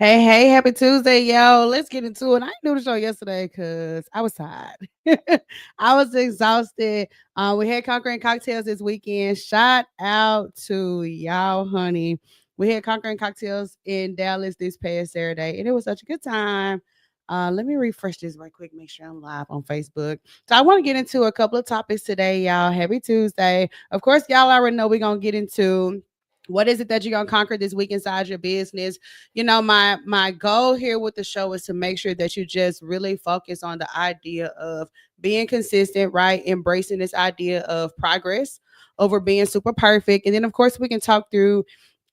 Hey, happy Tuesday, yo. Let's get into it. I didn't do the show yesterday because I was tired. I was exhausted. We had Conquering Cocktails this weekend. Shout out to y'all, honey. We had Conquering Cocktails in Dallas this past Saturday, and it was such a good time. Let me refresh this right quick, make sure I'm live on Facebook. So I want to get into a couple of topics today, y'all. Happy Tuesday. Of course, y'all already know we're going to get into what is it that you're going to conquer this week inside your business. My goal here with the show is to make sure that you just really focus on the idea of being consistent, right? Embracing this idea of progress over being super perfect. And then of course we can talk through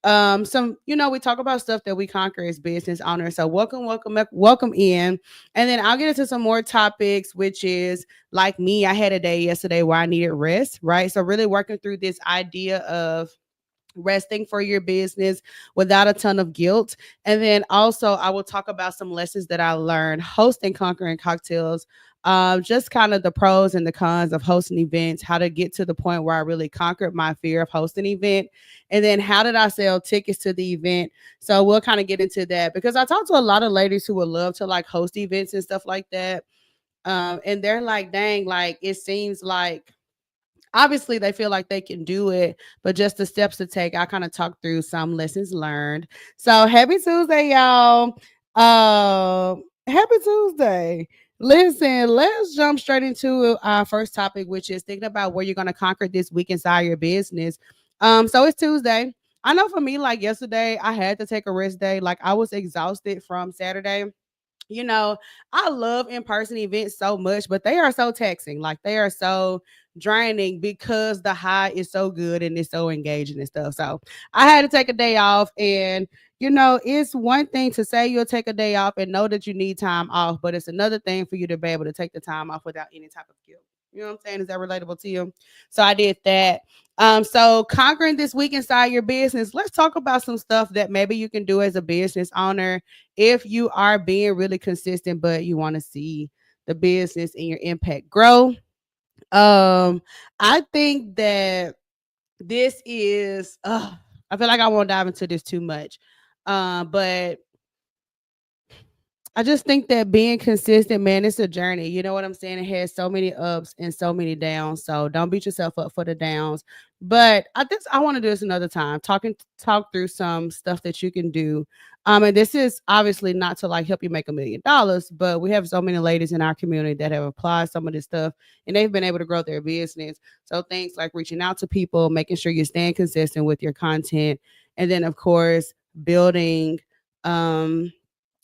some, we talk about stuff that we conquer as business owners. So welcome in. And then I'll get into some more topics, which is like me, I had a day yesterday where I needed rest, right? So really working through this idea of resting for your business without a ton of guilt. And then also, I will talk about some lessons that I learned hosting Conquering Cocktails. Just kind of the pros and the cons of hosting events, how to get to the point where I really conquered my fear of hosting an event. And then how did I sell tickets to the event? So we'll kind of get into that because I talked to a lot of ladies who would love to like host events and stuff like that. And they're like, dang, like it seems like obviously they feel like they can do it, but just the steps to take. I kind of talk through some lessons learned. So happy Tuesday, y'all. Happy Tuesday. Listen, let's jump straight into our first topic, which is thinking about where you're going to conquer this week inside your business. So it's Tuesday. I know for me, like yesterday, I had to take a rest day. Like I was exhausted from Saturday. you know, I love in-person events so much, but they are so taxing. Like they are so draining because the high is so good and it's so engaging and stuff. So I had to take a day off. And it's one thing to say you'll take a day off and know that you need time off, but it's another thing for you to be able to take the time off without any type of guilt. You know what I'm saying? Is that relatable to you? So I did that. So conquering this week inside your business, let's talk about some stuff that maybe you can do as a business owner if you are being really consistent, but you want to see the business and your impact grow. I think that this is, I feel like I won't dive into this too much. But I just think that being consistent, man, it's a journey. You know what I'm saying? It has so many ups and so many downs. So don't beat yourself up for the downs. But I think I want to do this another time. Talk through some stuff that you can do. And this is obviously not to like help you make $1 million, but we have so many ladies in our community that have applied some of this stuff and they've been able to grow their business. So things like reaching out to people, making sure you're staying consistent with your content, and then of course building um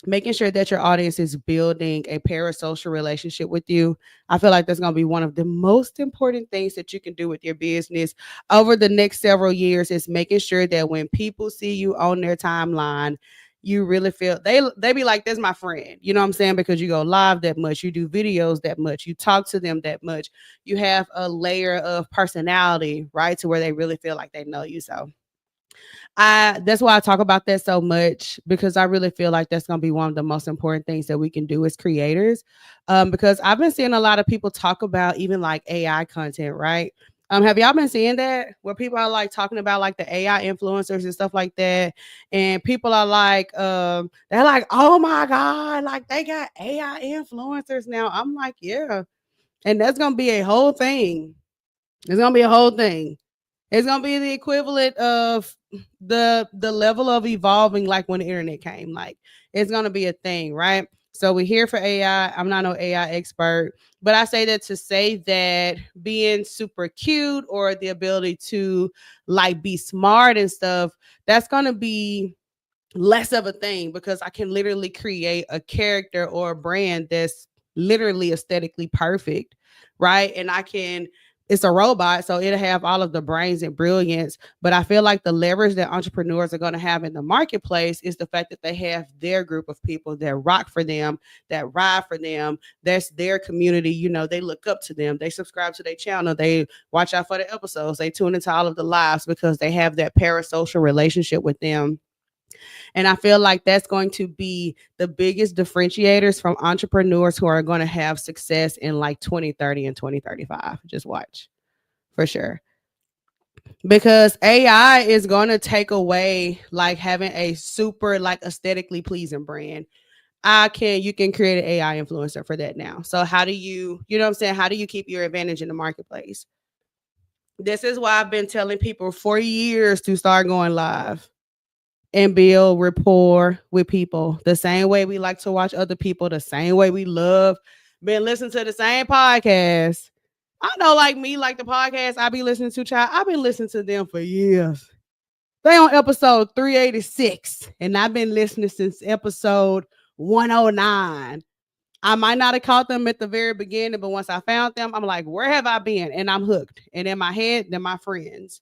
making sure that your audience is building a parasocial relationship with you. I feel like that's going to be one of the most important things that you can do with your business over the next several years is making sure that when people see you on their timeline, you really feel they be like, that's my friend. You know what I'm saying? Because you go live that much, you do videos that much, you talk to them that much, you have a layer of personality, right? To where they really feel like they know you. So I that's why I talk about that so much because I really feel like that's going to be one of the most important things that we can do as creators. Because I've been seeing a lot of people talk about even like AI content, right? Have y'all been seeing that where people are like talking about like the AI influencers and stuff like that, and people are like, they're like, oh my god, like they got AI influencers now. I'm like, yeah, and that's gonna be a whole thing. It's gonna be a whole thing. It's gonna be the equivalent of the level of evolving like when the internet came. Like it's gonna be a thing, right? So we're here for AI. I'm not no AI expert, but I say that to say that being super cute or the ability to like be smart and stuff, that's gonna be less of a thing because I can literally create a character or a brand that's literally aesthetically perfect, right? And I can it's a robot, so it'll have all of the brains and brilliance. But I feel like the leverage that entrepreneurs are going to have in the marketplace is the fact that they have their group of people that rock for them, that ride for them. That's their community. They look up to them. They subscribe to their channel. They watch out for the episodes. They tune into all of the lives because they have that parasocial relationship with them. And I feel like that's going to be the biggest differentiators from entrepreneurs who are going to have success in like 2030 and 2035. Just watch for sure. because AI is going to take away like having a super like aesthetically pleasing brand. You can create an AI influencer for that now. So how do you know what I'm saying? How do you keep your advantage in the marketplace? This is why I've been telling people for years to start going live and build rapport with people the same way we like to watch other people, the same way we love been listening to the same podcast. I know, like me, like the podcast I be listening to, child, I've been listening to them for years. They on episode 386, and I've been listening since episode 109. I might not have caught them at the very beginning, but once I found them, I'm like, where have I been? And I'm hooked. And in my head, they're my friends.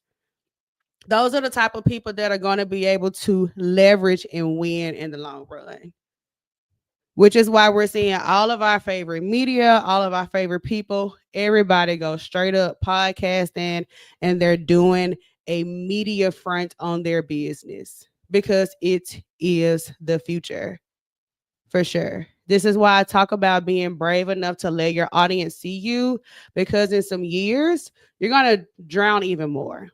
Those are the type of people that are going to be able to leverage and win in the long run, which is why we're seeing all of our favorite media, all of our favorite people, everybody go straight up podcasting, and they're doing a media front on their business because it is the future for sure. This is why I talk about being brave enough to let your audience see you, because in some years, you're going to drown even more,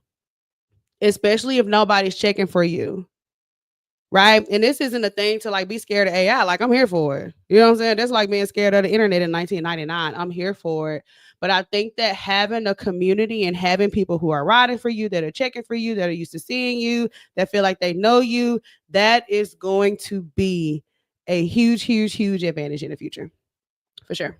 especially if nobody's checking for you. Right. And this isn't a thing to like be scared of AI. Like, I'm here for it. You know what I'm saying? That's like being scared of the internet in 1999. I'm here for it. But I think that having a community and having people who are riding for you, that are checking for you, that are used to seeing you, that feel like they know you, that is going to be a huge, huge, huge advantage in the future for sure.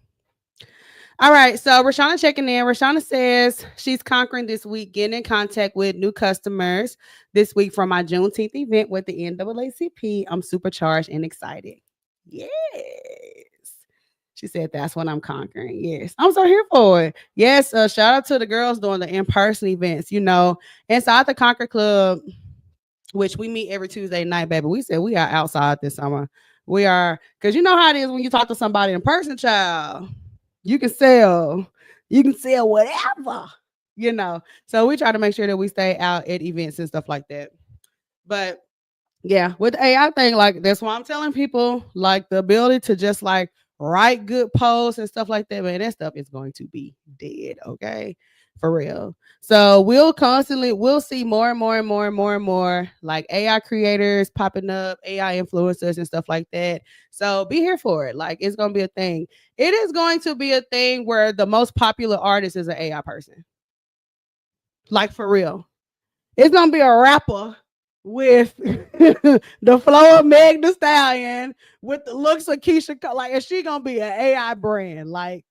All right, so Rashana checking in. Rashana says she's conquering this week, getting in contact with new customers this week for my Juneteenth event with the NAACP. I'm supercharged and excited. Yes. She said that's what I'm conquering. Yes. I'm so here for it. Yes. Shout out to the girls doing the in-person events, inside the Conquer Club, which we meet every Tuesday night, baby. We said we are outside this summer. We are, because you know how it is when you talk to somebody in person, child. You can sell. You can sell whatever. So we try to make sure that we stay out at events and stuff like that. But yeah, with the AI thing, like that's why I'm telling people, like the ability to just like write good posts and stuff like that, man, that stuff is going to be dead. Okay. For real. So we'll see more and more and more and more and more like AI creators popping up, AI influencers and stuff like that. So be here for it. Like it's gonna be a thing. It is going to be a thing where the most popular artist is an AI person. Like for real. It's gonna be a rapper with the flow of Meg the Stallion, with the looks of Keisha. Like, is she gonna be an AI brand? Like,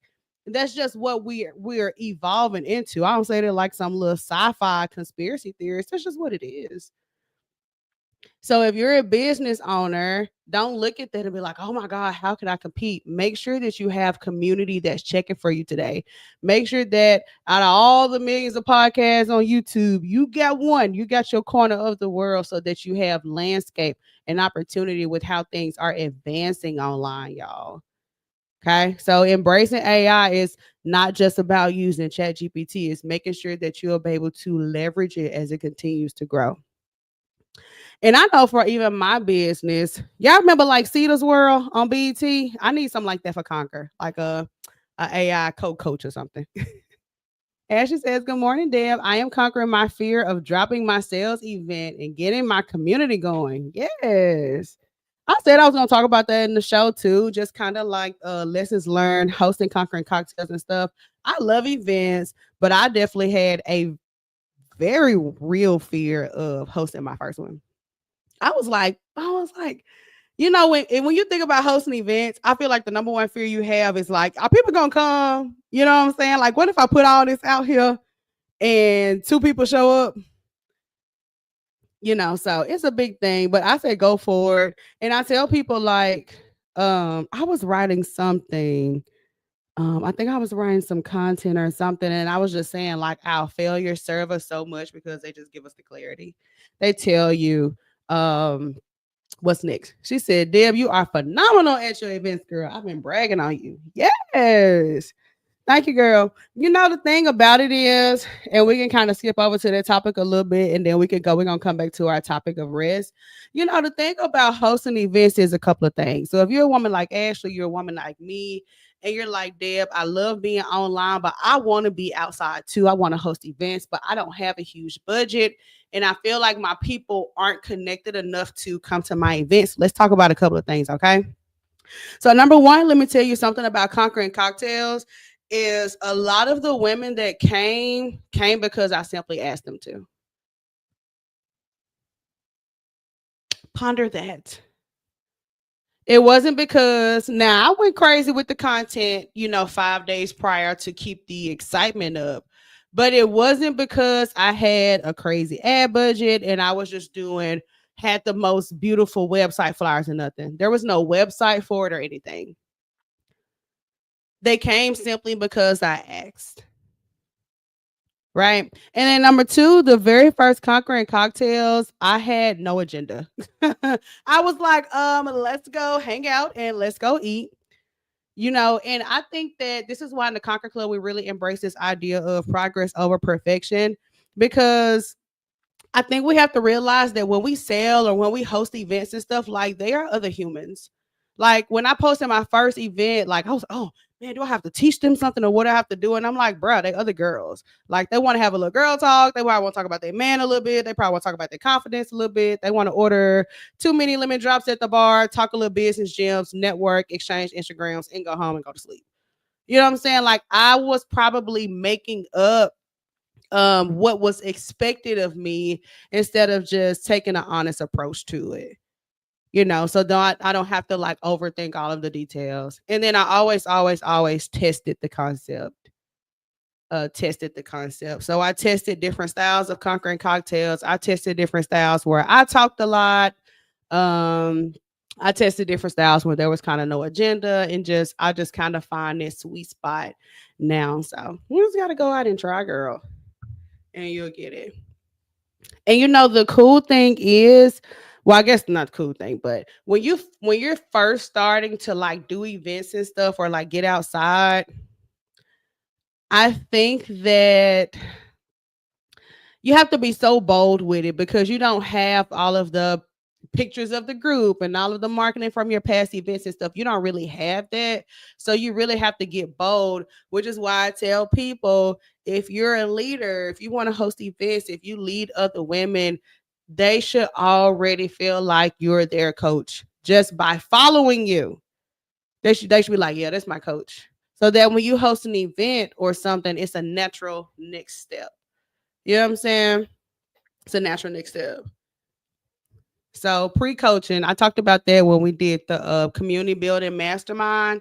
that's just what we're evolving into. I don't say that like some little sci-fi conspiracy theorist. That's just what it is. So if you're a business owner, don't look at that and be like, oh my God, how can I compete? Make sure that you have community that's checking for you today. Make sure that out of all the millions of podcasts on YouTube, you got one, you got your corner of the world so that you have landscape and opportunity with how things are advancing online, y'all. Okay. So embracing AI is not just about using ChatGPT, it's making sure that you'll be able to leverage it as it continues to grow. And I know for even my business, y'all remember like Cedar's World on BET? I need something like that for Conquer, like a AI coach or something. Ashley says, good morning, Deb. I am conquering my fear of dropping my sales event and getting my community going. Yes. I said I was going to talk about that in the show too, just kind of like lessons learned, hosting, conquering cocktails and stuff. I love events, but I definitely had a very real fear of hosting my first one. I was like, when you think about hosting events, I feel like the number one fear you have is like, are people gonna come? You know what I'm saying? Like, what if I put all this out here and 2 people show up? So it's a big thing. But I say go for it. And I tell people like, I was writing something. I think I was writing some content or something, and I was just saying like our failures serve us so much because they just give us the clarity. They tell you, what's next? She said, Deb, you are phenomenal at your events, girl. I've been bragging on you. Yes. Thank you, girl. The thing about it is, and we can kind of skip over to that topic a little bit, and then we're going to come back to our topic of rest. The thing about hosting events is a couple of things. So if you're a woman like Ashley, you're a woman like me, and you're like, Deb, I love being online, but I want to be outside too. I want to host events, but I don't have a huge budget. And I feel like my people aren't connected enough to come to my events. Let's talk about a couple of things, okay? So, number one, let me tell you something about Conquering Cocktails is a lot of the women that came because I simply asked them to. Ponder that. It wasn't because now I went crazy with the content, 5 days prior to keep the excitement up. But it wasn't because I had a crazy ad budget and I was just had the most beautiful website flyers and nothing. There was no website for it or anything. They came simply because I asked. Right. And then number two, the very first Conquering Cocktails, I had no agenda. I was like, let's go hang out and let's go eat. And I think that this is why in the Conquer Club we really embrace this idea of progress over perfection, because I think we have to realize that when we sell or when we host events and stuff, like they are other humans. Like when I posted my first event, like I was, oh man, do I have to teach them something or what do I have to do? And I'm like, bro, they other girls. Like they want to have a little girl talk. They probably want to talk about their man a little bit. They probably want to talk about their confidence a little bit. They want to order too many lemon drops at the bar, talk a little business gems, network, exchange Instagrams, and go home and go to sleep. You know what I'm saying? Like I was probably making up what was expected of me instead of just taking an honest approach to it. So I don't have to like overthink all of the details. And then I always tested the concept. So I tested different styles of Conquering Cocktails. I tested different styles where I talked a lot. um I tested different styles where there was kind of no agenda, and I just kind of find this sweet spot now. So you just gotta go out and try, girl, and you'll get it. And the cool thing is, well, I guess not the cool thing, but when you're first starting to like do events and stuff or like get outside, I think that you have to be so bold with it because you don't have all of the pictures of the group and all of the marketing from your past events and stuff. You don't really have that. So you really have to get bold, which is why I tell people, if you're a leader, if you want to host events, if you lead other women, they should already feel like you're their coach just by following you. They should be like, yeah, that's my coach. So that when you host an event or something, it's a natural next step. You know what I'm saying? It's a natural next step. So pre-coaching, I talked about that when we did the community building mastermind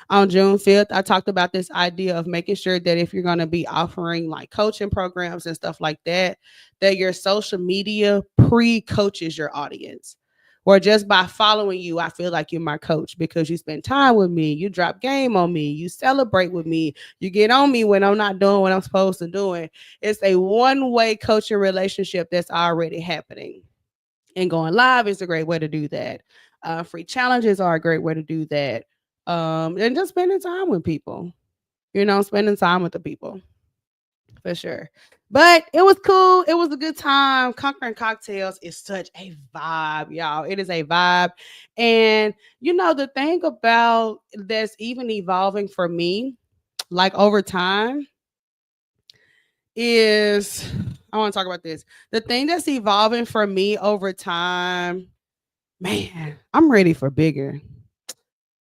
on June 5th. I talked about this idea of making sure that if you're going to be offering like coaching programs and stuff like that, that your social media pre-coaches your audience. Or just by following you, I feel like you're my coach because you spend time with me, you drop game on me, you celebrate with me, you get on me when I'm not doing what I'm supposed to do. It's a one-way coaching relationship that's already happening. And going live is a great way to do that. Free challenges are a great way to do that. And just spending time with people, spending time with the people for sure. But it was cool. It was a good time. Conquering Cocktails is such a vibe, y'all. It is a vibe. And the thing about that's even evolving for me, like over time, is I want to talk about this. The thing that's evolving for me over time, man, I'm ready for bigger.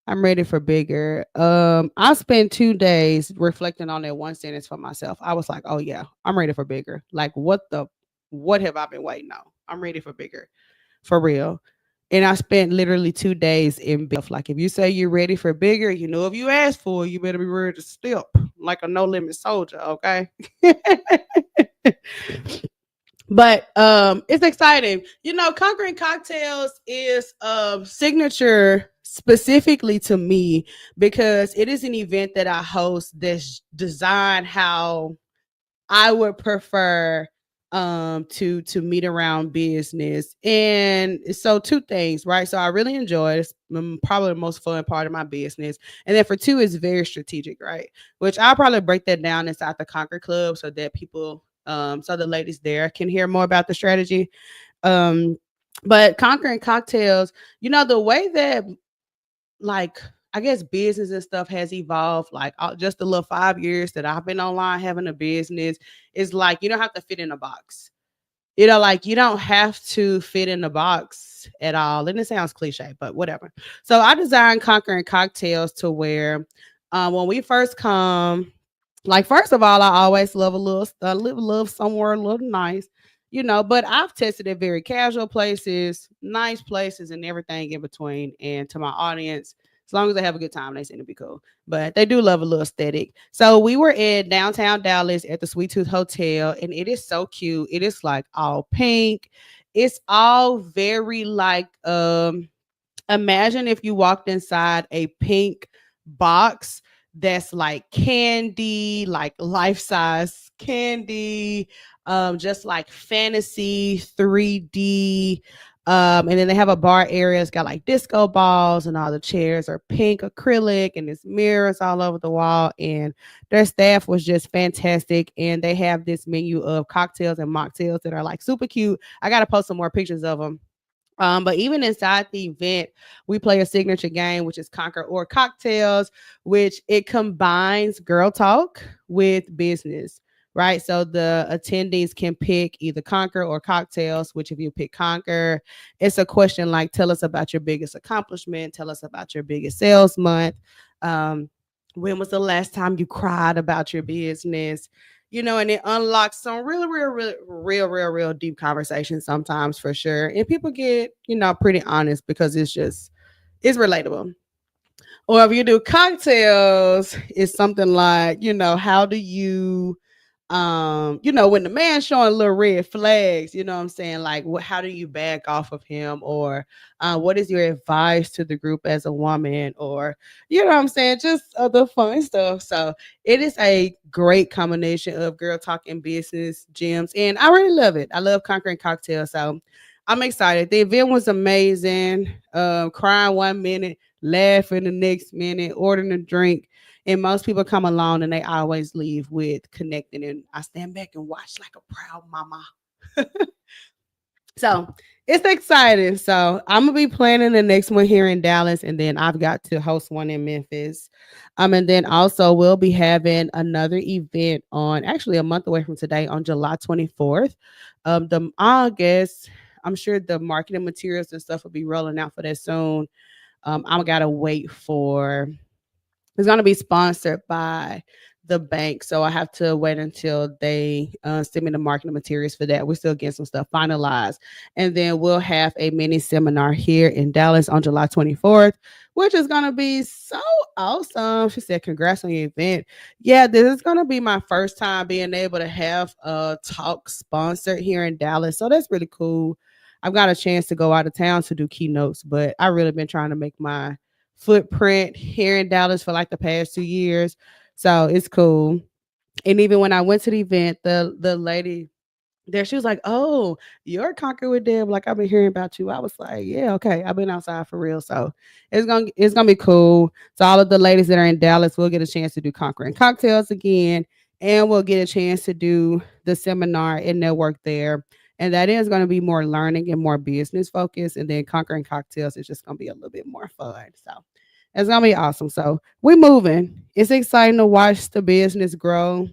I'm ready for bigger. I spent 2 days reflecting on that one sentence for myself. I was like, oh yeah, I'm ready for bigger. Like what have I been waiting on? I'm ready for bigger. For real. And I spent literally 2 days in bed. Like if you say you're ready for bigger, if you ask for it, you better be ready to step like a no limit soldier, okay? But it's exciting. Conquering Cocktails is signature specifically to me because it is an event that I host that's designed how I would prefer to meet around business. And so two things, right? So I really enjoy it. It's probably the most fun part of my business. And then for two, it's very strategic, right? Which I'll probably break that down inside the Conquer Club so that people so the ladies there can hear more about the strategy. But Conquering Cocktails, the way that like I guess business and stuff has evolved. Like just the little 5 years that I've been online having a business, is like you don't have to fit in a box. Like you don't have to fit in the box at all. And it sounds cliche, but whatever. So I designed Conquering Cocktails to where when we first come, like first of all, I always love live somewhere a little nice, but I've tested at very casual places, nice places, and everything in between. And to my audience, as long as they have a good time, they seem to be cool. But they do love a little aesthetic. So we were in downtown Dallas at the Sweet Tooth Hotel, and it is so cute. It is like all pink. It's all very like imagine if you walked inside a pink box that's like candy, like life size candy, just like fantasy 3D. And then they have a bar area. It's got like disco balls, and all the chairs are pink acrylic, and there's mirrors all over the wall. And their staff was just fantastic. And they have this menu of cocktails and mocktails that are like super cute. I got to post some more pictures of them. But even inside the event, we play a signature game, which is Conquer or Cocktails, which it combines girl talk with business, right? So the attendees can pick either Conquer or Cocktails, which if you pick Conquer, it's a question like, tell us about your biggest accomplishment, tell us about your biggest sales month. When was the last time you cried about your business? And it unlocks some real deep conversations sometimes, for sure. And people get, pretty honest because it's relatable. Or if you do cocktails, it's something like, how do you when the man's showing little red flags, you know what I'm saying? Like, how do you back off of him? Or what is your advice to the group as a woman? Or, you know what I'm saying? Just the fun stuff. So it is a great combination of girl talk and business gems. And I really love it. I love Conquering Cocktails. So I'm excited. The event was amazing. Crying 1 minute, laughing the next minute, ordering a drink. And most people come along and they always leave with connecting. And I stand back and watch like a proud mama. So it's exciting. So I'm gonna be planning the next one here in Dallas, and then I've got to host one in Memphis. And then also we'll be having another event on actually a month away from today on July 24th. I guess I'm sure the marketing materials and stuff will be rolling out for that soon. I'm gotta wait for it's going to be sponsored by the bank, so I have to wait until they send me the marketing materials for that. We're still getting some stuff finalized, and then we'll have a mini seminar here in Dallas on July 24th, which is going to be so awesome. She said, "Congrats on your event." Yeah, this is going to be my first time being able to have a talk sponsored here in Dallas, so that's really cool. I've got a chance to go out of town to do keynotes, but I really been trying to make my footprint here in Dallas for like the past 2 years. So it's cool. And even when I went to the event, the lady there, she was like, "Oh, you're Conquer with Deb. Like I've been hearing about you." I was like, "Yeah, okay. I've been outside for real." So it's gonna be cool. So all of the ladies that are in Dallas will get a chance to do Conquering Cocktails again, and we'll get a chance to do the seminar and network there. And that is going to be more learning and more business focused. And then Conquering Cocktails is just going to be a little bit more fun. So it's going to be awesome. So we're moving. It's exciting to watch the business grow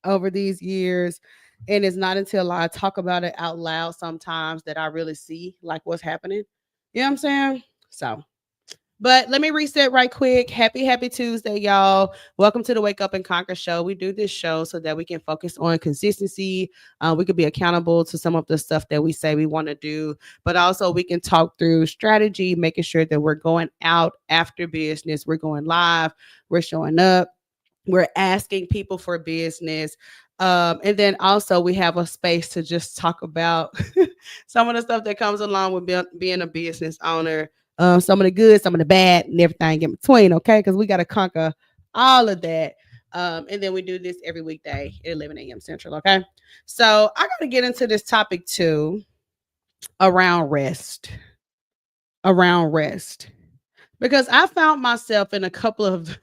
over these years. And it's not until I talk about it out loud sometimes that I really see like what's happening. You know what I'm saying? So but let me reset right quick. Happy Tuesday, y'all. Welcome to the Wake Up and Conquer show. We do this show so that we can focus on consistency. We could be accountable to some of the stuff that we say we want to do, but also we can talk through strategy, making sure that we're going out after business. We're going live. We're showing up. We're asking people for business. And then also we have a space to just talk about some of the stuff that comes along with being a business owner, some of the good, some of the bad, and everything in between. Okay, because we got to conquer all of that. And then we do this every weekday at 11 a.m. Central. Okay, so I got to get into this topic too around rest, because I found myself in a couple of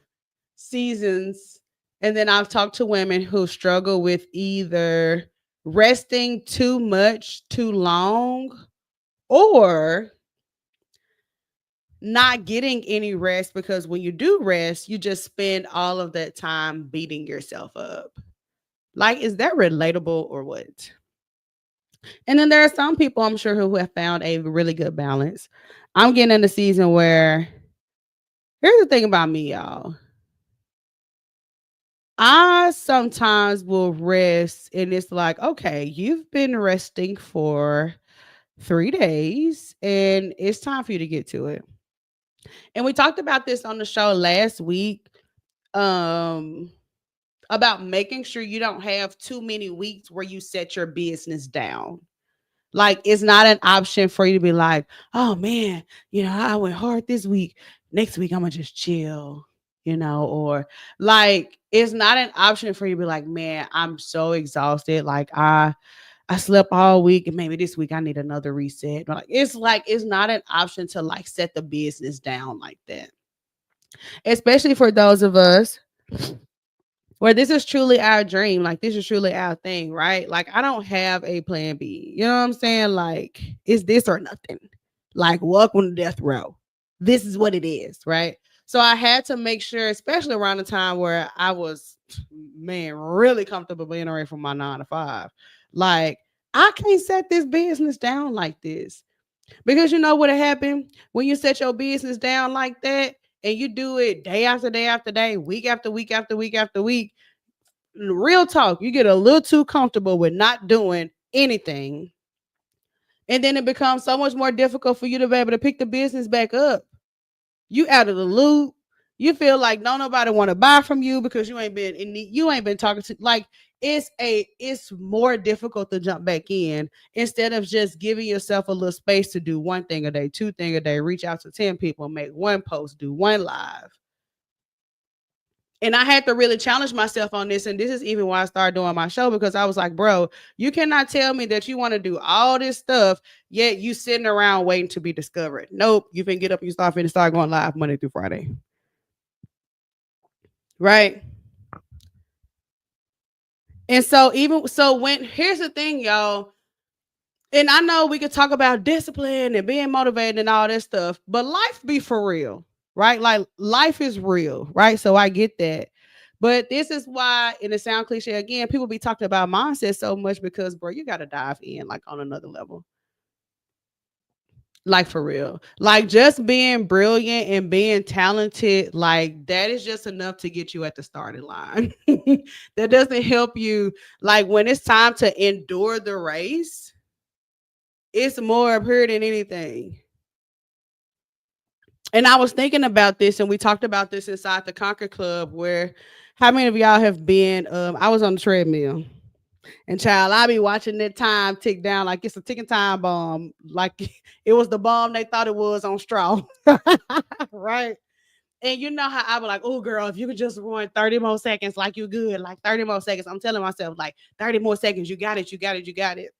seasons, and then I've talked to women who struggle with either resting too much, too long, or not getting any rest because when you do rest, you just spend all of that time beating yourself up. Like, is that relatable or what? And then there are some people I'm sure who have found a really good balance. I'm getting in a season where here's the thing about me, y'all. I sometimes will rest and it's like, okay, you've been resting for 3 days and it's time for you to get to it. And we talked about this on the show last week. Um, about making sure you don't have too many weeks where you set your business down. Like it's not an option for you to be like, oh man, I went hard this week. Next week I'm gonna just chill, or like it's not an option for you to be like, man, I'm so exhausted. Like I slept all week and maybe this week I need another reset. Like it's not an option to like set the business down like that. Especially for those of us where this is truly our dream, like this is truly our thing, right? Like I don't have a plan B. You know what I'm saying? Like it's this or nothing. Like welcome to death row. This is what it is, right? So I had to make sure, especially around the time where I was, man, really comfortable being away from my 9 to 5. Like I can't set this business down like this because you know what happened when you set your business down like that and you do it day after day after day, week after week after week after week. Real talk, you get a little too comfortable with not doing anything. And then it becomes so much more difficult for you to be able to pick the business back up. You out of the loop. You feel like no nobody want to buy from you because you ain't been talking to like it's more difficult to jump back in instead of just giving yourself a little space to do one thing a day, two thing a day, reach out to 10 people, make one post, do one live. And I had to really challenge myself on this. And this is even why I started doing my show because I was like, bro, you cannot tell me that you want to do all this stuff, yet you sitting around waiting to be discovered. Nope. You can get up, you start going live Monday through Friday. Right. And so even so when here's the thing, y'all. And I know we could talk about discipline and being motivated and all this stuff, but life be for real, right? Like life is real, right? So I get that. But this is why, and it sound cliche again, people be talking about mindset so much because, bro, you got to dive in like on another level. Like for real. Like just being brilliant and being talented, like that is just enough to get you at the starting line. That doesn't help you. Like when it's time to endure the race, it's more up here than anything. And I was thinking about this, and we talked about this inside the Conquer Club, where how many of y'all have been? I was on the treadmill, and child, I be watching that time tick down like it's a ticking time bomb, like it was the bomb they thought it was on straw, right? And you know how I be like, oh girl, if you could just run 30 more seconds, like you good, like 30 more seconds. I'm telling myself, like 30 more seconds, you got it, you got it, you got it.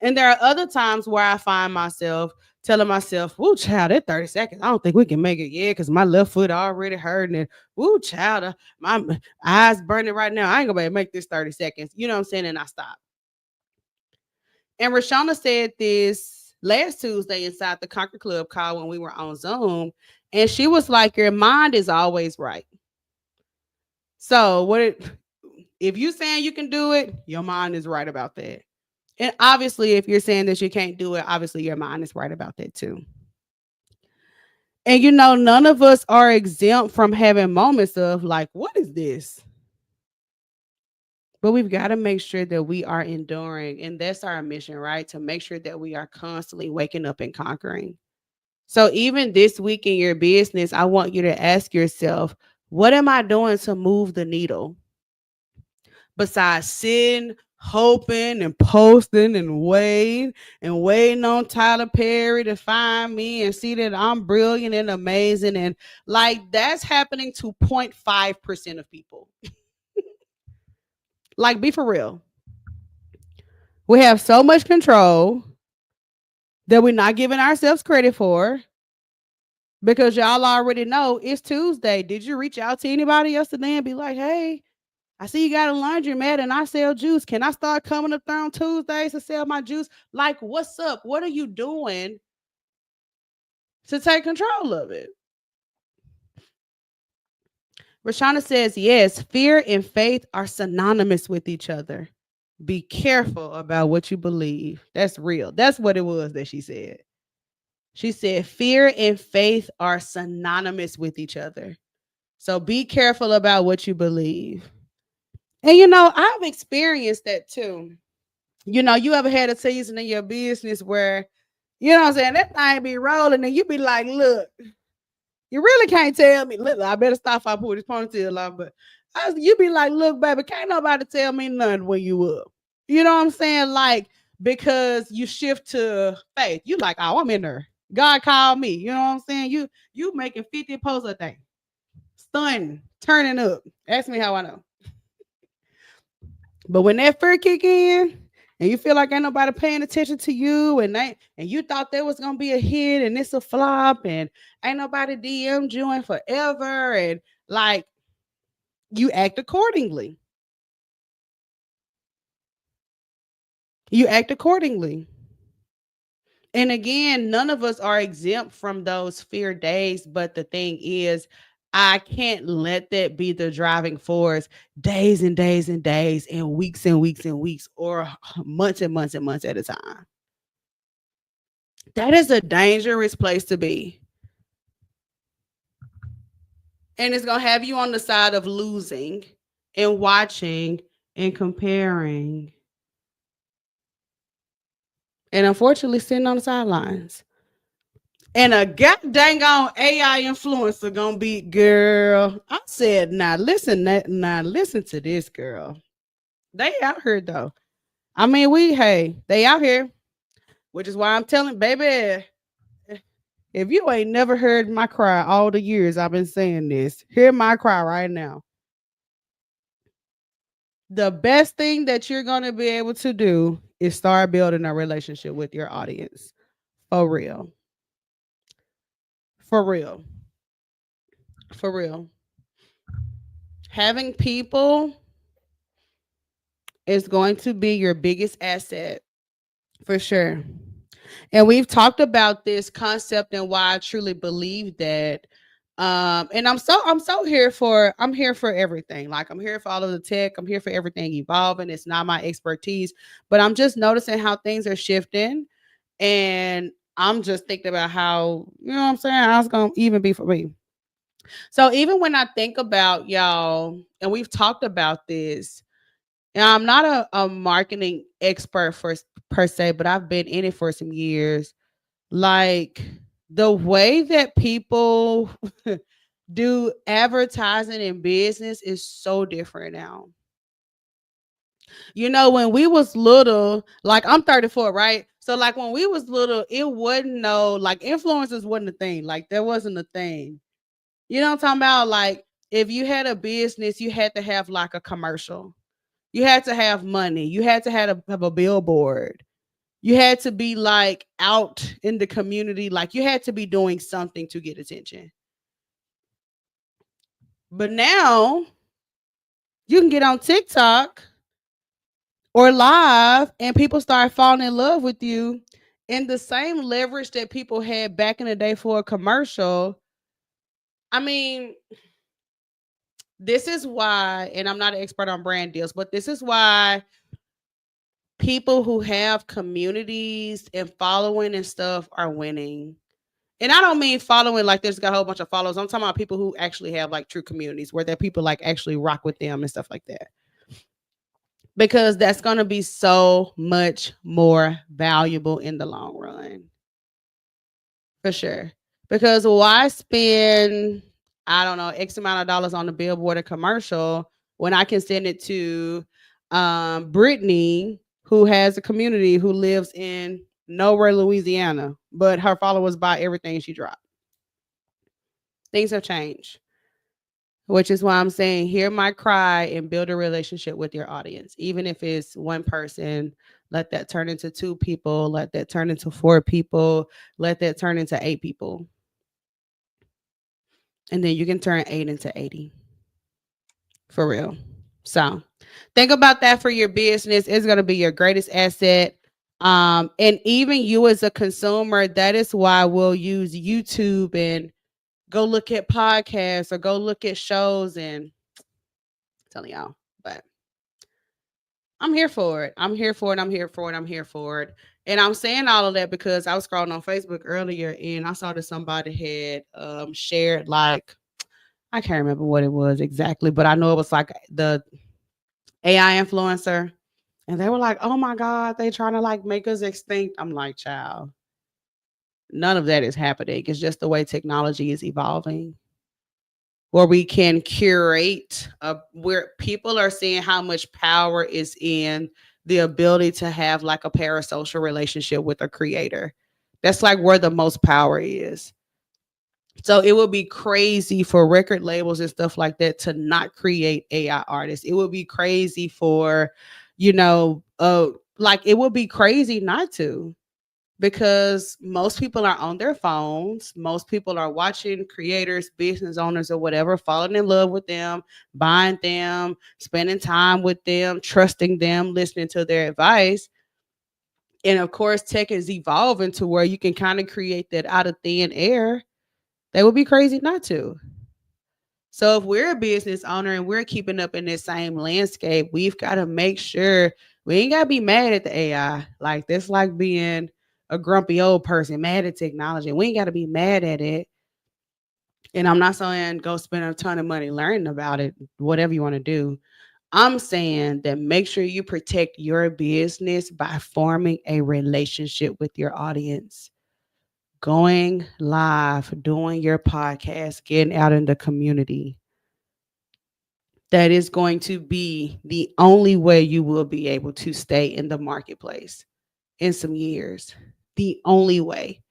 And there are other times where I find myself telling myself, "Woo, child, that 30 seconds, I don't think we can make it yet because my left foot already hurting. And woo, child, my eyes burning right now. I ain't gonna be able to make this 30 seconds." You know what I'm saying? And I stop. And Rashana said this last Tuesday inside the Conquer Club call when we were on Zoom. And she was like, your mind is always right. So if you saying you can do it, your mind is right about that. And obviously, if you're saying that you can't do it, obviously your mind is right about that too. And none of us are exempt from having moments of like, what is this? But we've got to make sure that we are enduring. And that's our mission, right? To make sure that we are constantly waking up and conquering. So even this week in your business, I want you to ask yourself, what am I doing to move the needle? Besides sitting, hoping and posting and waiting on Tyler Perry to find me and see that I'm brilliant and amazing. And like that's happening to 0.5% of people. Like, be for real. We have so much control that we're not giving ourselves credit for because y'all already know it's Tuesday. Did you reach out to anybody yesterday and be like, hey, I see you got a laundromat and I sell juice. Can I start coming up there on Tuesdays to sell my juice? Like, what's up? What are you doing to take control of it. Rashana says, yes, fear and faith are synonymous with each other. Be careful about what you believe. That's real. That's what it was that she said. She said, fear and faith are synonymous with each other. So be careful about what you believe. And I've experienced that too. You ever had a season in your business where, what I'm saying, that thing be rolling and you be like, look, you really can't tell me. Look, I better stop if I pull this ponytail off. But you be like, look, baby, can't nobody tell me nothing when you up. You know what I'm saying? Like, because you shift to faith. You like, oh, I'm in there. God called me. You know what I'm saying? You making 50 posts a day. Stunning, turning up. Ask me how I know. But when that fear kick in, and you feel like ain't nobody paying attention to you, and you thought there was gonna be a hit and it's a flop, and ain't nobody DM'd you in forever, and like you act accordingly. You act accordingly. And again, none of us are exempt from those fear days. But the thing is, I can't let that be the driving force days and days and days and weeks and weeks and weeks or months and months and months at a time. That is a dangerous place to be. And it's going to have you on the side of losing and watching and comparing. And unfortunately, sitting on the sidelines. And a goddamn on AI influencer gonna be, girl. I said, now listen to this, girl. They out here though. I mean, they out here, which is why I'm telling, baby, if you ain't never heard my cry all the years I've been saying this, hear my cry right now. The best thing that you're gonna be able to do is start building a relationship with your audience. For real. For real. For real. Having people is going to be your biggest asset for sure. And we've talked about this concept and why I truly believe that. And I'm here for everything. Like I'm here for all of the tech. I'm here for everything evolving. It's not my expertise, but I'm just noticing how things are shifting. And I'm just thinking about how, what I'm saying, how it's gonna even be for me. So even when I think about y'all, and we've talked about this, and I'm not a marketing expert per se, but I've been in it for some years. Like the way that people do advertising in business is so different now. When we was little, like I'm 34, right? So like when we was little, it wasn't like influencers wasn't a thing. Like there wasn't a thing. You know what I'm talking about? Like if you had a business, you had to have like a commercial. You had to have money. You had to have a billboard. You had to be like out in the community. Like you had to be doing something to get attention. But now you can get on TikTok or live and people start falling in love with you. And the same leverage that people had back in the day for a commercial. I mean, this is why, and I'm not an expert on brand deals, but this is why people who have communities and following and stuff are winning. And I don't mean following like there's got a whole bunch of followers. I'm talking about people who actually have like true communities where there people like actually rock with them and stuff like that. Because that's going to be so much more valuable in the long run. For sure. Because why spend, I don't know, X amount of dollars on a billboard or commercial when I can send it to Brittany, who has a community who lives in nowhere, Louisiana, but her followers buy everything she dropped. Things have changed, which is why I'm saying hear my cry and build a relationship with your audience. Even if it's one person, let that turn into 2 people, let that turn into 4 people, let that turn into 8 people. And then you can turn 8 into 80. For real. So think about that for your business. It's going to be your greatest asset. And even you as a consumer, that is why we'll use YouTube and go look at podcasts or go look at shows and telling y'all. But I'm here for it. I'm here for it. I'm here for it. I'm here for it. And I'm saying all of that because I was scrolling on Facebook earlier and I saw that somebody had shared like I can't remember what it was exactly, but I know it was like the AI influencer. And they were like, oh my God, they trying to like make us extinct. I'm like, child, none of that is happening. It's just the way technology is evolving. Where we can curate where people are seeing how much power is in the ability to have like a parasocial relationship with a creator. That's like where the most power is. So it would be crazy for record labels and stuff like that to not create AI artists. It would be crazy for, you know, like it would be crazy not to, because most people are on their phones. Most people are watching creators, business owners, or whatever, falling in love with them, buying them, spending time with them, trusting them, listening to their advice. And of course, tech is evolving to where you can kind of create that out of thin air. They would be crazy not to. So if we're a business owner and we're keeping up in this same landscape, we've got to make sure we ain't got to be mad at the AI. Like that's like being a grumpy old person mad at technology. We ain't got to be mad at it. And I'm not saying go spend a ton of money learning about it, whatever you want to do. I'm saying that make sure you protect your business by forming a relationship with your audience, going live, doing your podcast, getting out in the community. That is going to be the only way you will be able to stay in the marketplace in some years. The only way.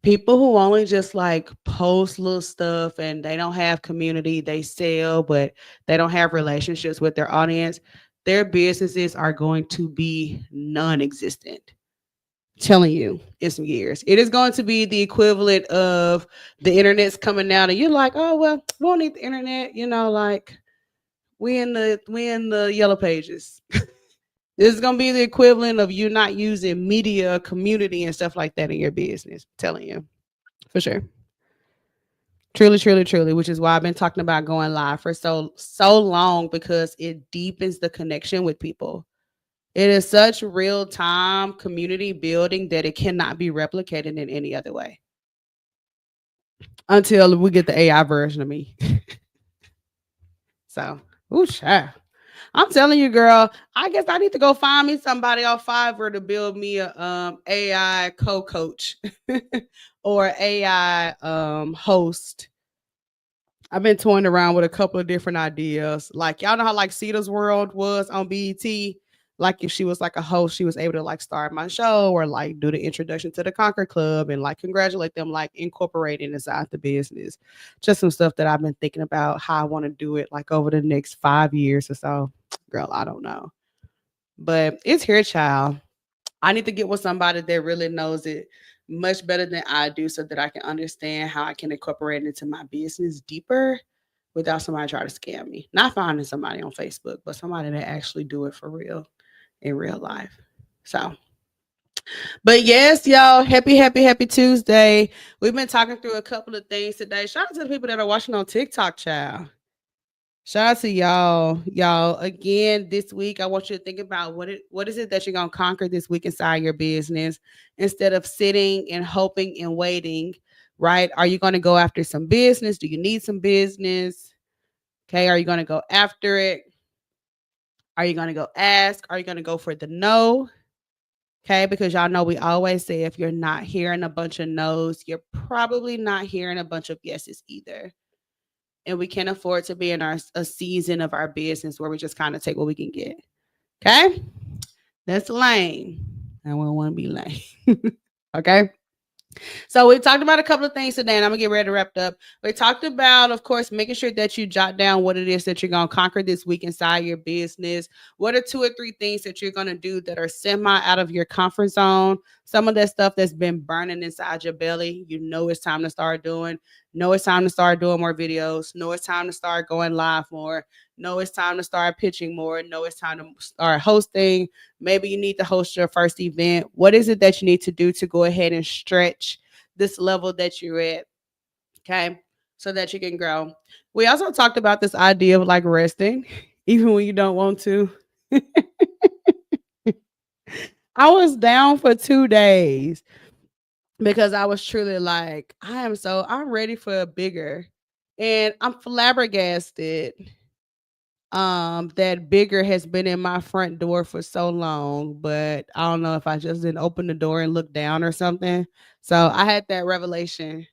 People who only just like post little stuff and they don't have community, they sell, but they don't have relationships with their audience, their businesses are going to be non existent. Telling you in some years. It is going to be the equivalent of the internet's coming out and you're like, oh, well, we don't need the internet, like we in the yellow pages. This is gonna be the equivalent of you not using media, community, and stuff like that in your business. I'm telling you, for sure. Truly, truly, truly. Which is why I've been talking about going live for so long because it deepens the connection with people. It is such real time community building that it cannot be replicated in any other way until we get the AI version of me. So, ooh, child. I'm telling you, girl. I guess I need to go find me somebody on Fiverr to build me a AI co-coach or AI host. I've been toying around with a couple of different ideas. Like y'all know how like Cedar's World was on BET. Like if she was like a host, she was able to like start my show or like do the introduction to the Conquer Club and like congratulate them, like incorporating inside the business. Just some stuff that I've been thinking about how I want to do it like over the next 5 years or so. Girl, I don't know. But it's here, child. I need to get with somebody that really knows it much better than I do so that I can understand how I can incorporate it into my business deeper without somebody trying to scam me. Not finding somebody on Facebook, but somebody that actually do it for real in real life. So, but yes, y'all, happy, happy, happy Tuesday. We've been talking through a couple of things today. Shout out to the people that are watching on TikTok, child. Shout out to y'all. Y'all, again, this week, I want you to think about what is it that you're going to conquer this week inside your business instead of sitting and hoping and waiting, right? Are you going to go after some business? Do you need some business? Okay. Are you going to go after it? Are you going to go ask? Are you going to go for the no? Okay. Because y'all know we always say if you're not hearing a bunch of no's, you're probably not hearing a bunch of yeses either. And we can't afford to be in a season of our business where we just kind of take what we can get. Okay? That's lame. I don't want to be lame. Okay? So we talked about a couple of things today, and I'm gonna get ready to wrap up. We talked about, of course, making sure that you jot down what it is that you're gonna conquer this week inside your business. What are 2 or 3 things that you're gonna do that are semi out of your comfort zone some of that stuff that's been burning inside your belly, you know it's time to start doing. Know it's time to start doing more videos. Know it's time to start going live more. Know it's time to start pitching more. Know it's time to start hosting. Maybe you need to host your first event. What is it that you need to do to go ahead and stretch this level that you're at? Okay. So that you can grow. We also talked about this idea of like resting, even when you don't want to. I was down for 2 days because I was truly like, I'm ready for a bigger. And I'm flabbergasted that bigger has been in my front door for so long, but I don't know if I just didn't open the door and look down or something. So I had that revelation.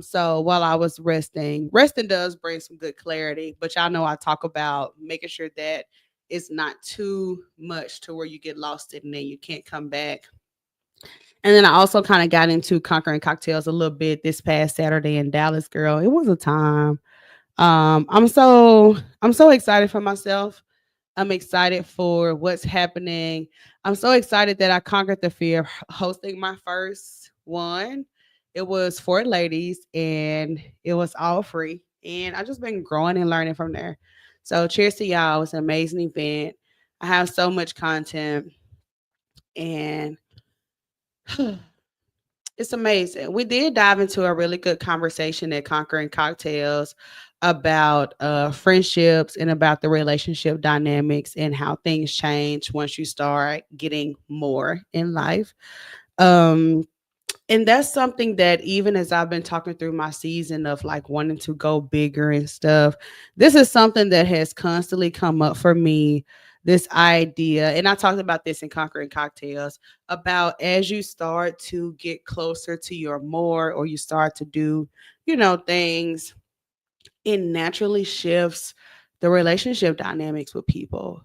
So while I was resting does bring some good clarity, but y'all know I talk about making sure that it's not too much to where you get lost in and then you can't come back. And then I also kind of got into conquering cocktails a little bit this past Saturday in Dallas, girl. It was a time. I'm so excited for myself. I'm excited for what's happening. I'm so excited that I conquered the fear of hosting my first one. It was for ladies and it was all free. And I just been growing and learning from there. So cheers to y'all. It was an amazing event. I have so much content and it's amazing. We did dive into a really good conversation at Conquering Cocktails about friendships and about the relationship dynamics and how things change once you start getting more in life. Um, and that's something that even as I've been talking through my season of like wanting to go bigger and stuff, this is something that has constantly come up for me. This idea, and I talked about this in Conquering Cocktails, about as you start to get closer to your more, or you start to do, things, it naturally shifts the relationship dynamics with people,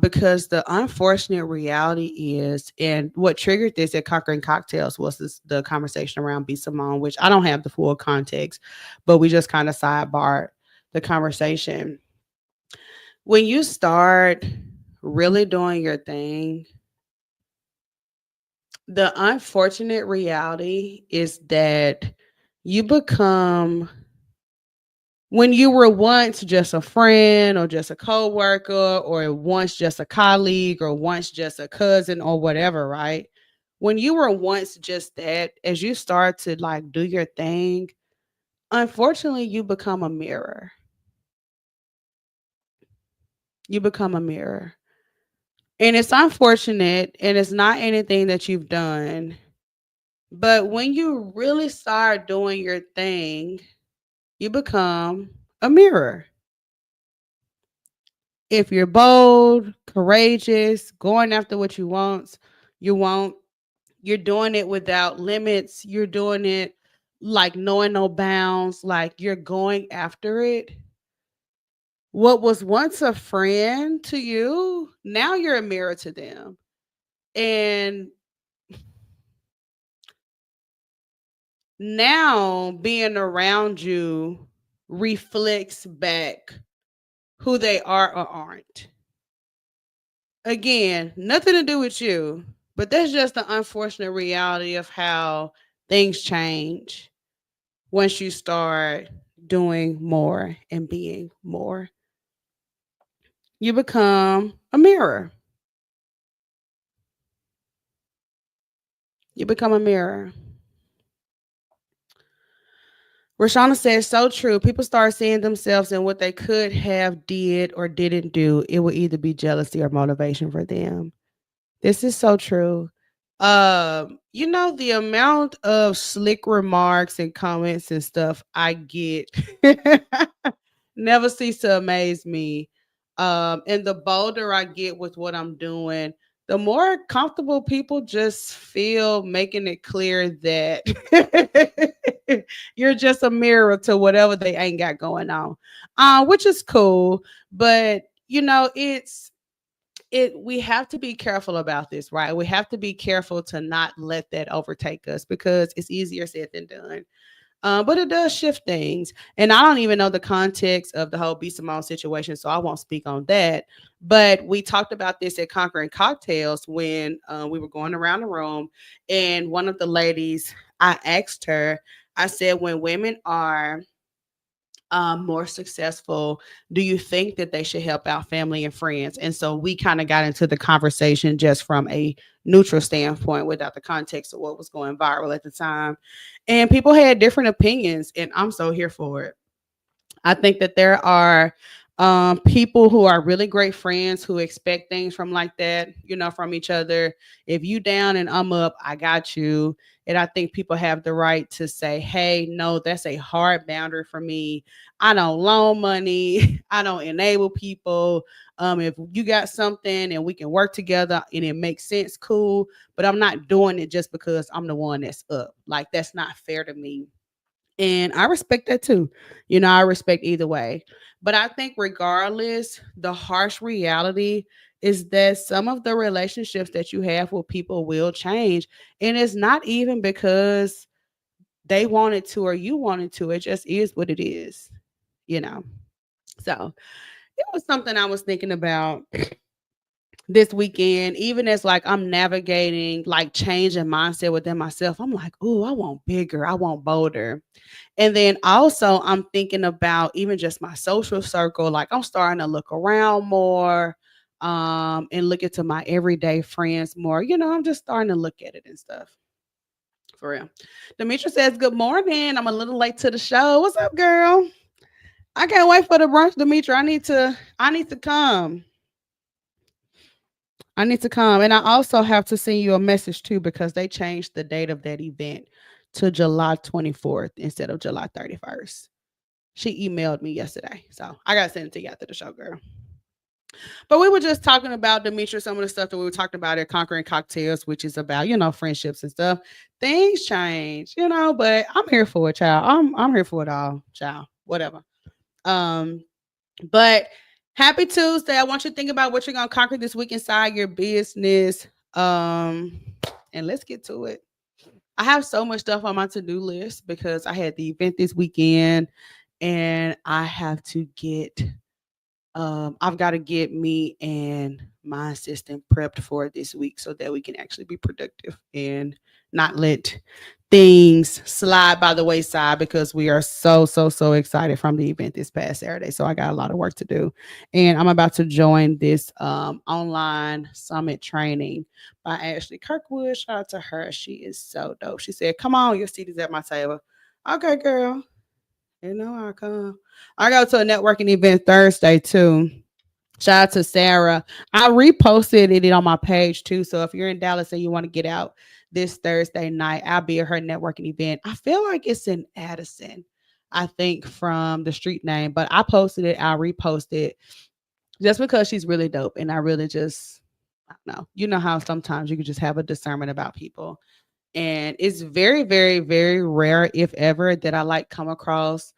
because the unfortunate reality is, and what triggered this at Conquering Cocktails was the conversation around B. Simone, which I don't have the full context, but we just kind of sidebar the conversation. When you start really doing your thing, the unfortunate reality is that you become, when you were once just a friend or just a coworker or once just a colleague or once just a cousin or whatever, right? When you were once just that, as you start to like do your thing, unfortunately, you become a mirror. You become a mirror. And it's unfortunate and it's not anything that you've done. But when you really start doing your thing, you become a mirror. If you're bold, courageous, going after what you want, you're doing it without limits. You're doing it like knowing no bounds, like you're going after it. What was once a friend to you, now you're a mirror to them. And now being around you reflects back who they are or aren't. Again, nothing to do with you, but that's just the unfortunate reality of how things change once you start doing more and being more. You become a mirror. You become a mirror. Rashana says, so true. People start seeing themselves in what they could have did or didn't do. It will either be jealousy or motivation for them. This is so true. The amount of slick remarks and comments and stuff I get never cease to amaze me. And the bolder I get with what I'm doing, the more comfortable people just feel making it clear that you're just a mirror to whatever they ain't got going on. Which is cool, but it we have to be careful about this, right? We have to be careful to not let that overtake us because it's easier said than done. But it does shift things. And I don't even know the context of the whole B Simone situation, so I won't speak on that. But we talked about this at Conquering Cocktails when we were going around the room. And one of the ladies, I asked her, I said, when women are more successful, do you think that they should help out family and friends? And so we kind of got into the conversation just from a neutral standpoint without the context of what was going viral at the time. And people had different opinions, and I'm so here for it. I think that there are people who are really great friends who expect things from like that, from each other. If you down and I'm up, I got you. And I think people have the right to say, hey, no, that's a hard boundary for me. I don't loan money. I don't enable people. If you got something and we can work together and it makes sense, cool. But I'm not doing it just because I'm the one that's up. Like, that's not fair to me, and I respect that too. I respect either way. But I think, regardless, the harsh reality is that some of the relationships that you have with people will change. And it's not even because they wanted to or you wanted to, it just is what it is, you know. So it was something I was thinking about this weekend, even as like I'm navigating like change in mindset within myself. I'm like, oh, I want bigger, I want bolder. And then also, I'm thinking about even just my social circle. Like, I'm starting to look around more, and look into my everyday friends more. I'm just starting to look at it and stuff. For real. Demetra says, good morning. I'm a little late to the show. What's up, girl? I can't wait for the brunch, Demetra. I need to come. I need to come. And I also have to send you a message too, because they changed the date of that event to July 24th instead of July 31st. She emailed me yesterday. So I gotta send it to you after the show, girl. But we were just talking about, Demetra, some of the stuff that we were talking about at Conquering Cocktails, which is about, friendships and stuff. Things change, but I'm here for it, child. I'm here for it all, child. Whatever. Um, but happy Tuesday. I want you to think about what you're gonna conquer this week inside your business. And let's get to it. I have so much stuff on my to-do list because I had the event this weekend, and I have to get I've got to get me and my assistant prepped for it this week so that we can actually be productive and not let things slide by the wayside, because we are so so excited from the event this past Saturday. So I got a lot of work to do, and I'm about to join this online summit training by Ashley Kirkwood. Shout out to her, she is so dope. She said, come on, your seat is at my table. Okay, girl, I come. I go to a networking event Thursday too. Shout out to Sarah. I reposted it on my page too. So if you're in Dallas and you want to get out this Thursday night, I'll be at her networking event. I feel like it's in Addison, I think, from the street name, but I posted it. I'll repost it just because she's really dope. And I really just, I don't know. You know how sometimes you can just have a discernment about people. And it's very, very, very rare, if ever, that I like come across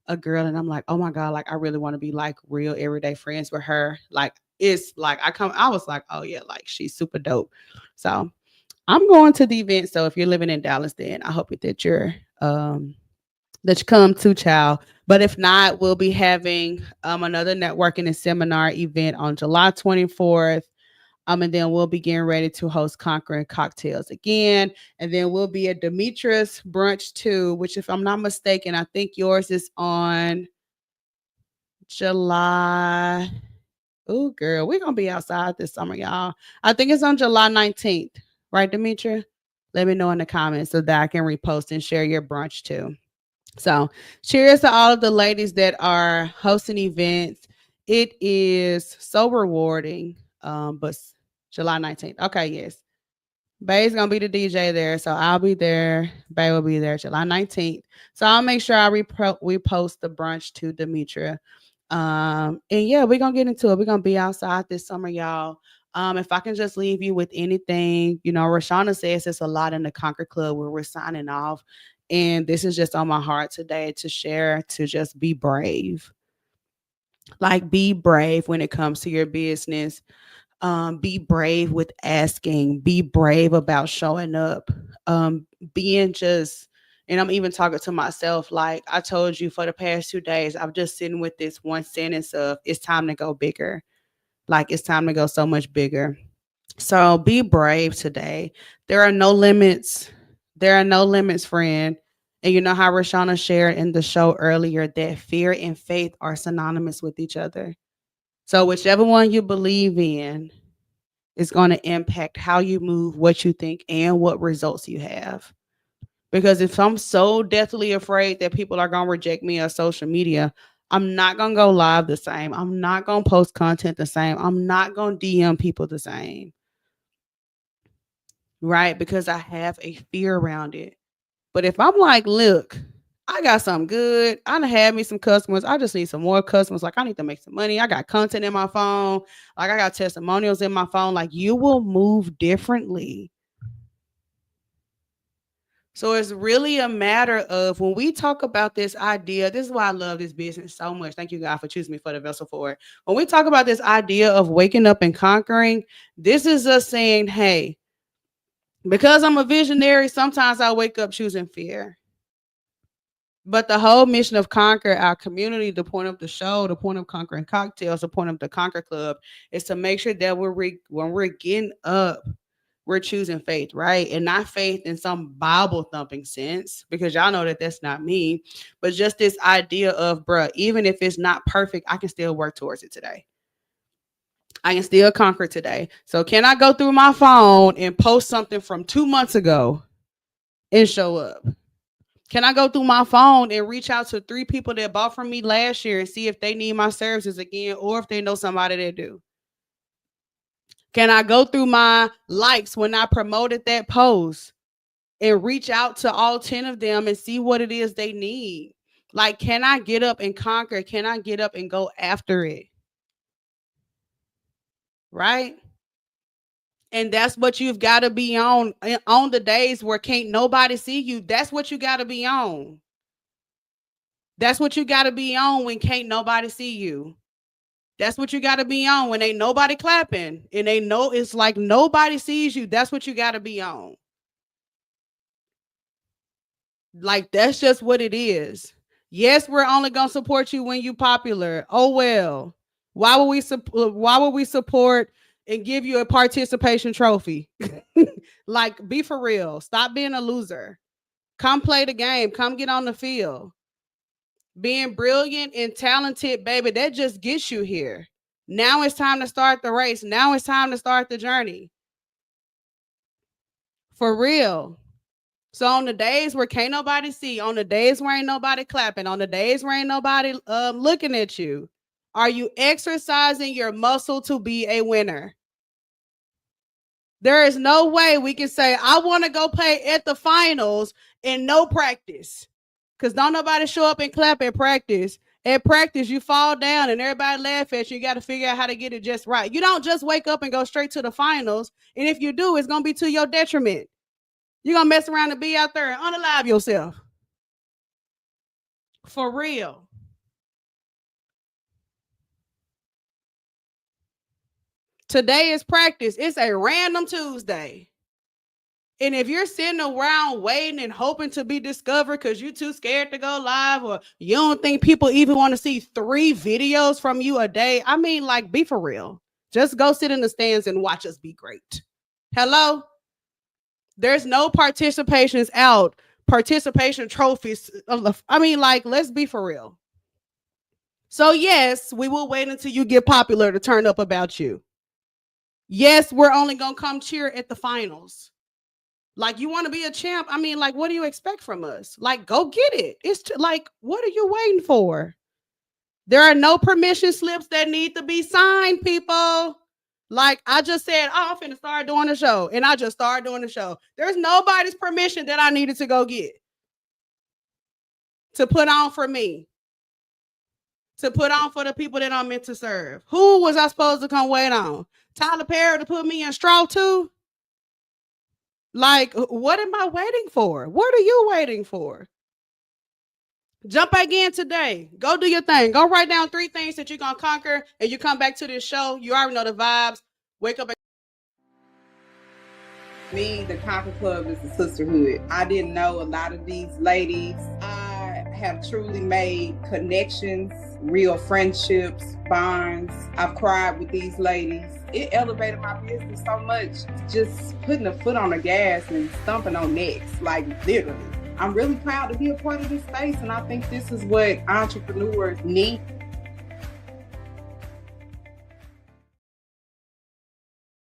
a girl and I'm like, oh my God, like I really want to be like real everyday friends with her. Like, it's like I was like, oh yeah, like she's super dope. So I'm going to the event. So if you're living in Dallas, then I hope that you come to, child. But if not, we'll be having another networking and seminar event on July 24th. And then we'll be getting ready to host Conquering Cocktails again. And then we'll be at Demetra's brunch too, which, if I'm not mistaken, I think yours is on July. Oh, girl, we're going to be outside this summer, y'all. I think it's on July 19th. Right, Demetra? Let me know in the comments so that I can repost and share your brunch too. So, cheers to all of the ladies that are hosting events. It is so rewarding. But July 19th. Okay, yes. Bay's gonna be the DJ there, so I'll be there. Bay will be there July 19th. So I'll make sure I repost the brunch to Demetra. And yeah, we're gonna get into it. We're gonna be outside this summer, y'all. If I can just leave you with anything, Rashana says it's a lot in the Conquer Club where we're signing off. And this is just on my heart today to share, to just be brave. Like, be brave when it comes to your business. Be brave with asking, be brave about showing up, being just And I'm even talking to myself. Like I told you, for the past 2 days, I'm just sitting with this one sentence of it's time to go bigger. Like it's time to go so much bigger. So be brave today. There are no limits. There are no limits, friend. And you know how Rashana shared in the show earlier that fear and faith are synonymous with each other. So whichever one you believe in is going to impact how you move, what you think, and what results you have. Because if I'm so deathly afraid that people are going to reject me on social media, I'm not going to go live the same. I'm not going to post content the same. I'm not going to DM people the same. Right? Because I have a fear around it. But if I'm like, look, I got something good. I done had me some customers. I just need some more customers. Like I need to make some money. I got content in my phone. Like I got testimonials in my phone. Like you will move differently. So it's really a matter of when we talk about this idea, this is why I love this business so much. Thank you, God, for choosing me for the vessel for it. When we talk about this idea of waking up and conquering, this is us saying, hey, because I'm a visionary, sometimes I wake up choosing fear. But the whole mission of Conquer our community, the point of the show, the point of Conquering Cocktails, the point of the Conquer Club is to make sure that when we're getting up, we're choosing faith, right? And not faith in some Bible thumping sense, because y'all know that that's not me, but just this idea of, bruh, even if it's not perfect, I can still work towards it today. I can still conquer today. So can I go through my phone and post something from 2 months ago and show up? Can I go through my phone and reach out to 3 people that bought from me last year and see if they need my services again or if they know somebody that do? Can I go through my likes when I promoted that post and reach out to all 10 of them and see what it is they need? Like, can I get up and conquer? Can I get up and go after it? Right? And that's what you've got to be on the days where can't nobody see you. That's what you got to be on. That's what you got to be on when can't nobody see you. That's what you got to be on when ain't nobody clapping and they know it's like nobody sees you. That's what you got to be on. Like that's just what it is. Yes, we're only gonna support you when you popular. Oh well. Why would we support and give you a participation trophy? Like be for real. Stop being a loser. Come play the game. Come get on the field. Being brilliant and talented, baby, that just gets you here. Now it's time to start the race. Now it's time to start the journey. For real. So on the days where can't nobody see, on the days where ain't nobody clapping, on the days where ain't nobody looking at you, are you exercising your muscle to be a winner? There is no way we can say, I want to go play at the finals and no practice. Because don't nobody show up and clap at practice. At practice, you fall down and everybody laugh at you. You got to figure out how to get it just right. You don't just wake up and go straight to the finals. And if you do, it's going to be to your detriment. You're going to mess around and be out there and unalive yourself. For real. Today is practice. It's a random Tuesday. And if you're sitting around waiting and hoping to be discovered because you're too scared to go live or you don't think people even want to see 3 videos from you a day, I mean, like, be for real. Just go sit in the stands and watch us be great. Hello? There's no participations out, participation trophies. I mean, like, let's be for real. So, yes, we will wait until you get popular to turn up about you. Yes, we're only going to come cheer at the finals. Like, you want to be a champ? I mean, like, what do you expect from us? Like, go get it. It's like, what are you waiting for? There are no permission slips that need to be signed, people. Like, I just said, oh, I'm finna start doing the show. And I just started doing the show. There's nobody's permission that I needed to go get to put on for me. To put on for the people that I'm meant to serve. Who was I supposed to come wait on? Tyler Perry to put me in straw too? Like, what am I waiting for? What are you waiting for? Jump back in today. Go do your thing. Go write down 3 things that you're going to conquer and you come back to this show. You already know the vibes. Wake up. Me, the Conquer Club is a sisterhood. I didn't know a lot of these ladies. I have truly made connections, real friendships, bonds. I've cried with these ladies. It elevated my business so much, just putting a foot on the gas and stomping on necks, like literally. I'm really proud to be a part of this space, and I think this is what entrepreneurs need.